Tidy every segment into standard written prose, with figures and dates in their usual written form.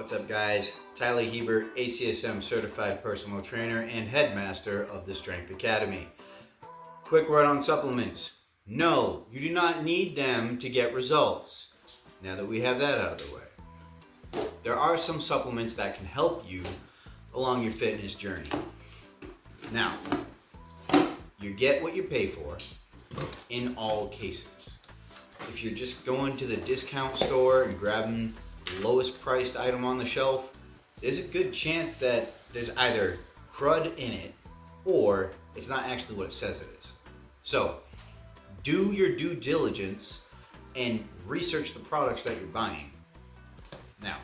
What's up, guys? Tyler Hebert, ACSM certified personal trainer and headmaster of the Strength Academy. Quick word on supplements. No, you do not need them to get results. Now that we have that out of the way, there are some supplements that can help you along your fitness journey. Now, you get what you pay for in all cases. If you're just going to the discount store and grabbing the lowest priced item on the shelf, there's a good chance that there's either crud in it or it's not actually what it says it is. So do your due diligence and research the products that you're buying. Now,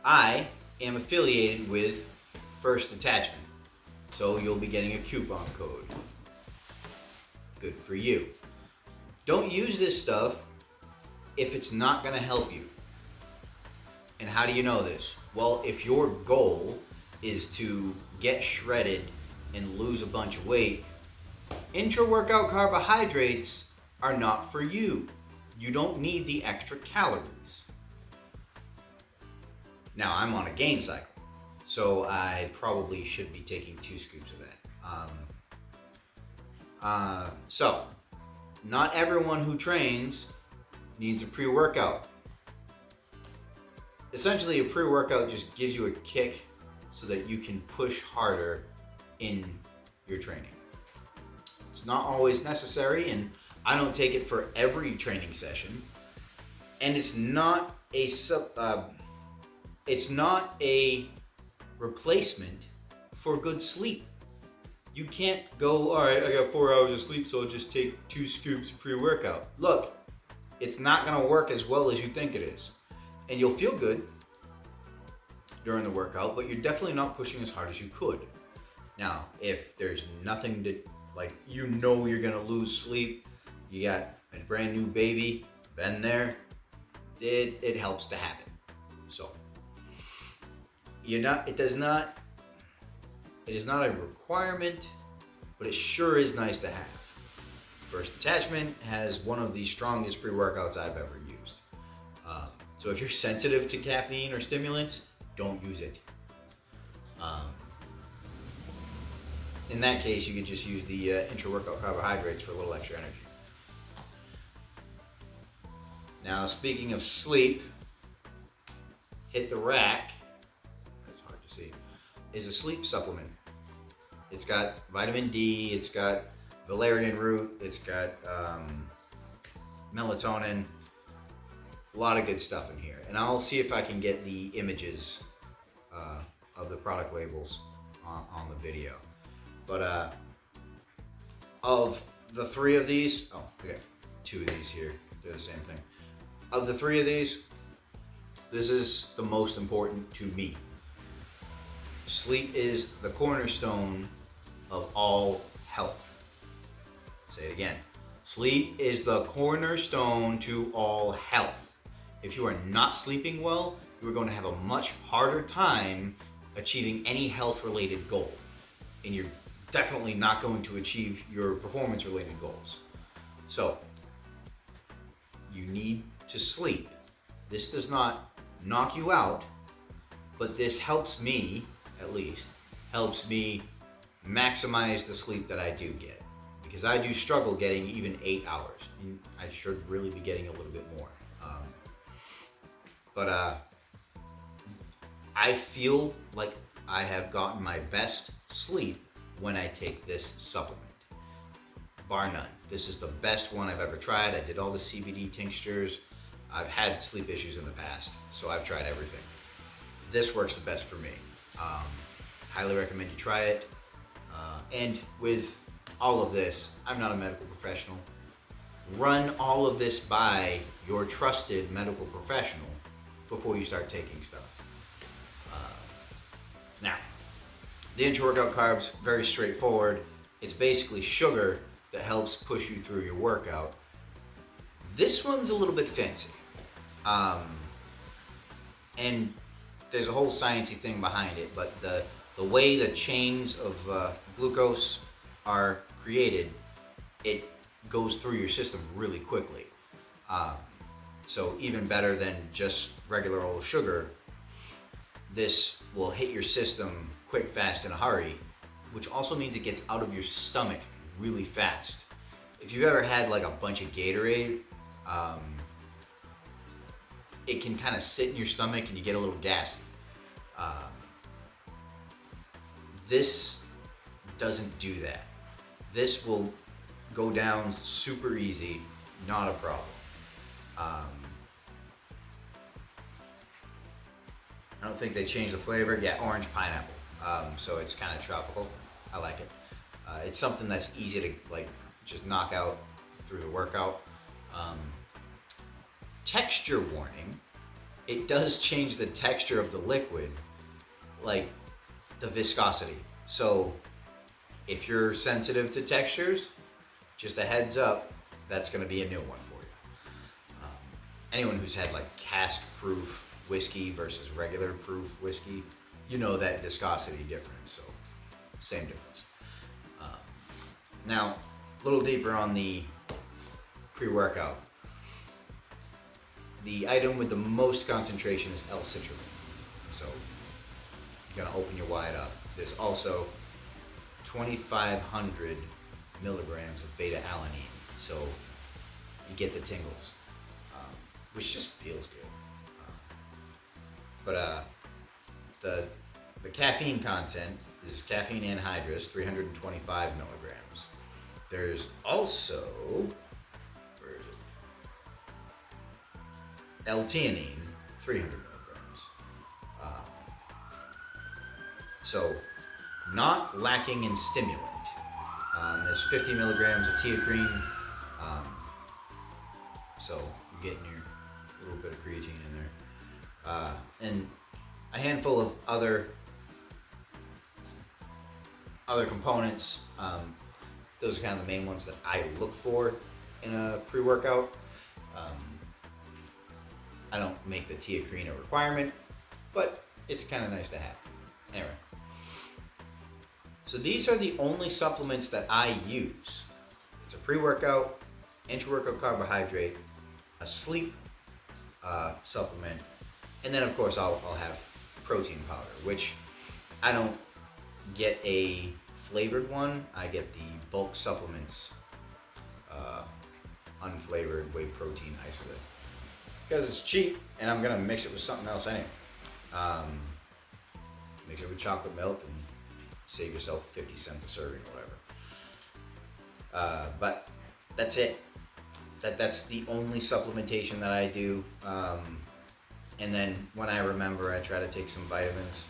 I am affiliated with First Attachment, so you'll be getting a coupon code. Good for you. Don't use this stuff if it's not going to help you. And how do you know this? Well, if your goal is to get shredded and lose a bunch of weight, intra-workout carbohydrates are not for you. You don't need the extra calories. Now, I'm on a gain cycle, so I probably should be taking 2 scoops of that. So, not everyone who trains needs a pre-workout. Essentially, a pre-workout just gives you a kick so that you can push harder in your training. It's not always necessary, and I don't take it for every training session. And it's not a replacement for good sleep. You can't go, all right, I got 4 hours of sleep, so I'll just take 2 scoops of pre-workout. Look, it's not gonna work as well as you think it is. And you'll feel good during the workout, but you're definitely not pushing as hard as you could. Now, if there's nothing to, you're gonna lose sleep, you got a brand new baby, been there, it helps to have it. So, it is not a requirement, but it sure is nice to have. First Attachment has one of the strongest pre-workouts I've ever used. So if you're sensitive to caffeine or stimulants, don't use it. In that case, you could just use the intra-workout carbohydrates for a little extra energy. Now, speaking of sleep, Hit the Rack, that's hard to see, is a sleep supplement. It's got vitamin D, it's got valerian root, it's got melatonin, a lot of good stuff in here. And I'll see if I can get the images of the product labels on the video. But of the 3 of these, I got 2 of these here, they're the same thing. Of the 3 of these, this is the most important to me. Sleep is the cornerstone of all health. Say it again. Sleep is the cornerstone to all health. If you are not sleeping well, you are going to have a much harder time achieving any health-related goal. And you're definitely not going to achieve your performance-related goals. So, you need to sleep. This does not knock you out, but this helps me, at least, helps me maximize the sleep that I do get. Because I do struggle getting even 8 hours, and I should really be getting a little bit more. I feel like I have gotten my best sleep when I take this supplement. Bar none. This is the best one I've ever tried. I did all the CBD tinctures. I've had sleep issues in the past, so I've tried everything. This works the best for me. Highly recommend you try it. And with all of this, I'm not a medical professional. Run all of this by your trusted medical professional before you start taking stuff. Now, the intra-workout carbs, very straightforward. It's basically sugar that helps push you through your workout. This one's a little bit fancy. And there's a whole sciencey thing behind it, but the way the chains of glucose are created, it goes through your system really quickly. So even better than just regular old sugar, this will hit your system quick, fast, in a hurry, which also means it gets out of your stomach really fast. If you've ever had like a bunch of Gatorade, it can kind of sit in your stomach and you get a little gassy. This doesn't do that. This will go down super easy, not a problem. I don't think they changed the flavor. Yeah, orange pineapple. So it's kind of tropical. I like it. It's something that's easy to like just knock out through the workout. Texture warning. It does change the texture of the liquid, like the viscosity. So if you're sensitive to textures, just a heads up, that's going to be a new one for you. Anyone who's had like cask proof whiskey versus regular proof whiskey, you know that viscosity difference, so same difference. Now, a little deeper on the pre-workout. The item with the most concentration is L-citrulline. So you're gonna open your wide up. There's also 2,500 milligrams of beta-alanine, so you get the tingles, which just feels good. But the caffeine content is caffeine anhydrous, 325 milligrams. There's also, where is it? L-theanine, 300 milligrams. So, not lacking in stimulant. There's 50 milligrams of teacrine. So you're getting your little bit of creatine in there. And a handful of other components. Those are kind of the main ones that I look for in a pre-workout. I don't make the teacrine a requirement, but it's kind of nice to have. Anyway, so these are the only supplements that I use. It's a pre-workout, intra-workout carbohydrate, a sleep supplement, and then of course I'll have protein powder, which I don't get a flavored one. I get the bulk supplements unflavored whey protein isolate because it's cheap and I'm gonna mix it with something else anyway. Mix it with chocolate milk and save yourself 50 cents a serving or whatever. But that's it. That's the only supplementation that I do. And then when I remember, I try to take some vitamins.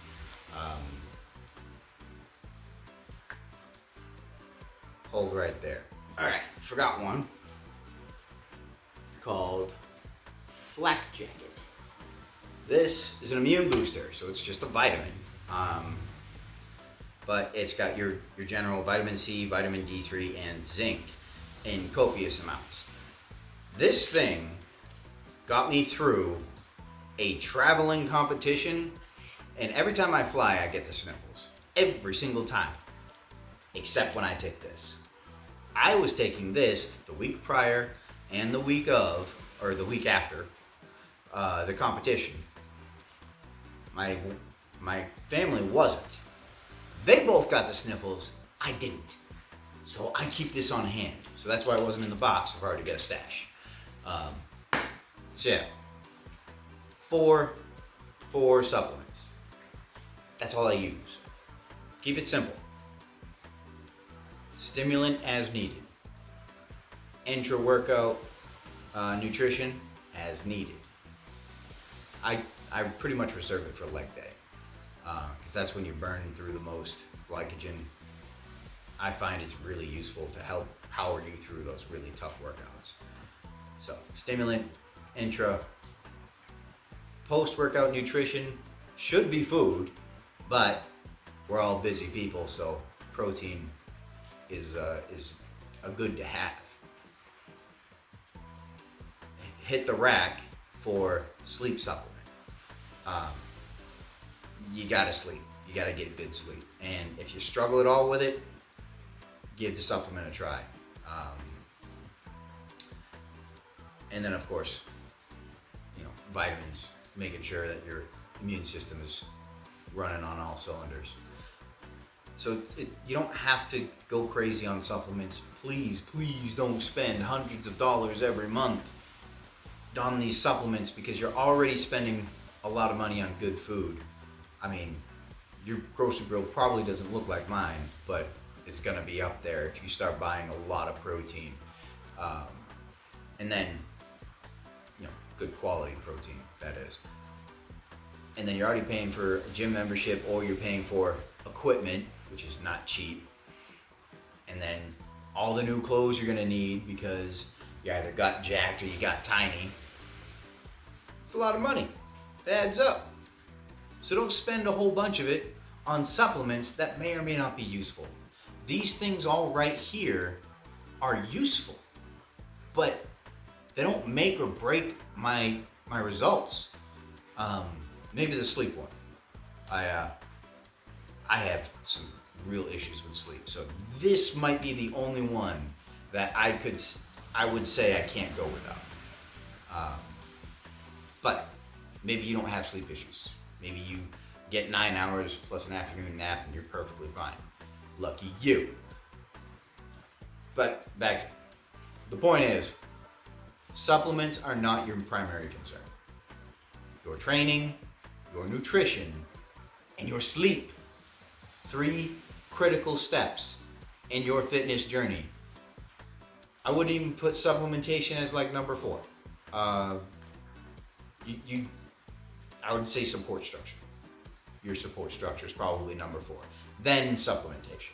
Hold right there. All right, forgot one. It's called Flak Jacket. This is an immune booster, so it's just a vitamin. But it's got your general vitamin C, vitamin D3, and zinc in copious amounts. This thing got me through a traveling competition, and every time I fly, I get the sniffles. Every single time. Except when I take this. I was taking this the week prior and the week of, or the week after, the competition. My family wasn't. They both got the sniffles. I didn't. So I keep this on hand. So that's why it wasn't in the box. I've already got a stash. So yeah, four supplements. That's all I use. Keep it simple. Stimulant as needed. Intra-workout nutrition as needed. I pretty much reserve it for leg day because that's when you're burning through the most glycogen. I find it's really useful to help power you through those really tough workouts. So, stimulant, intra, post-workout nutrition should be food, but we're all busy people, so protein is a good to have. Hit the rack for sleep supplement. You gotta sleep. You gotta get good sleep. And if you struggle at all with it, give the supplement a try. And then of course, vitamins, making sure that your immune system is running on all cylinders. So you don't have to go crazy on supplements. Please don't spend hundreds of dollars every month on these supplements because you're already spending a lot of money on good food. I mean, your grocery bill probably doesn't look like mine, but it's gonna be up there if you start buying a lot of protein. And then, good quality protein, that is. And then you're already paying for a gym membership, or you're paying for equipment, which is not cheap. And then all the new clothes you're gonna need because you either got jacked or you got tiny. It's a lot of money. It adds up. So don't spend a whole bunch of it on supplements that may or may not be useful. These things all right here are useful, but they don't make or break my results. Maybe the sleep one. I have some real issues with sleep, so this might be the only one that I would say I can't go without. But maybe you don't have sleep issues. Maybe you get 9 hours plus an afternoon nap and you're perfectly fine. Lucky you. But the point is, supplements are not your primary concern. Your training, your nutrition, and your sleep. 3 critical steps in your fitness journey. I wouldn't even put supplementation as like number 4. I would say support structure. Your support structure is probably number 4. Then supplementation.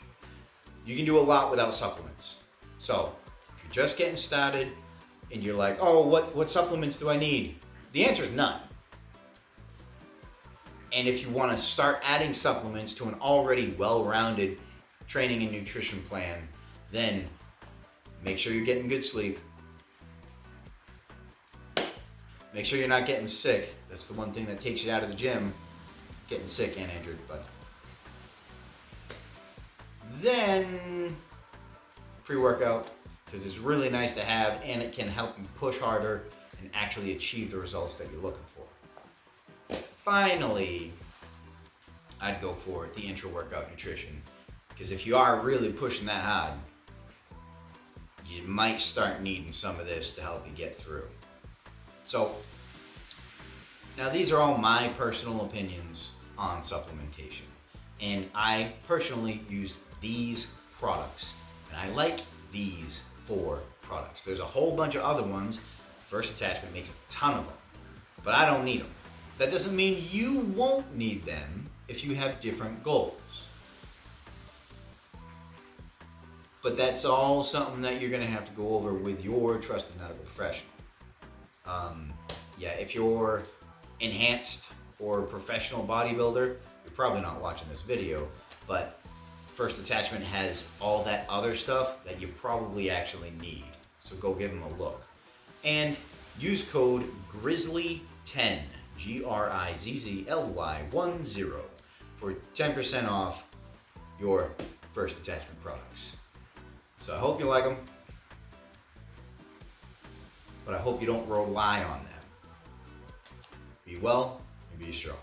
You can do a lot without supplements. So if you're just getting started and you're like, oh, what supplements do I need? The answer is none. And if you want to start adding supplements to an already well-rounded training and nutrition plan, then make sure you're getting good sleep. Make sure you're not getting sick. That's the one thing that takes you out of the gym, getting sick and injured. But then pre-workout, because it's really nice to have and it can help you push harder and actually achieve the results that you're looking for. Finally, I'd go for the intra-workout nutrition, because if you are really pushing that hard, you might start needing some of this to help you get through. So, now these are all my personal opinions on supplementation. And I personally use these products. And I like these 4 products. There's a whole bunch of other ones. First Attachment makes a ton of them. But I don't need them. That doesn't mean you won't need them if you have different goals. But that's all something that you're going to have to go over with your trusted medical professional. If you're enhanced or professional bodybuilder, you're probably not watching this video, but First Attachment has all that other stuff that you probably actually need. So go give them a look. And use code GRIZZLY10, GRIZZLY10, for 10% off your First Attachment products. So I hope you like them, but I hope you don't rely on them. Be well and be strong.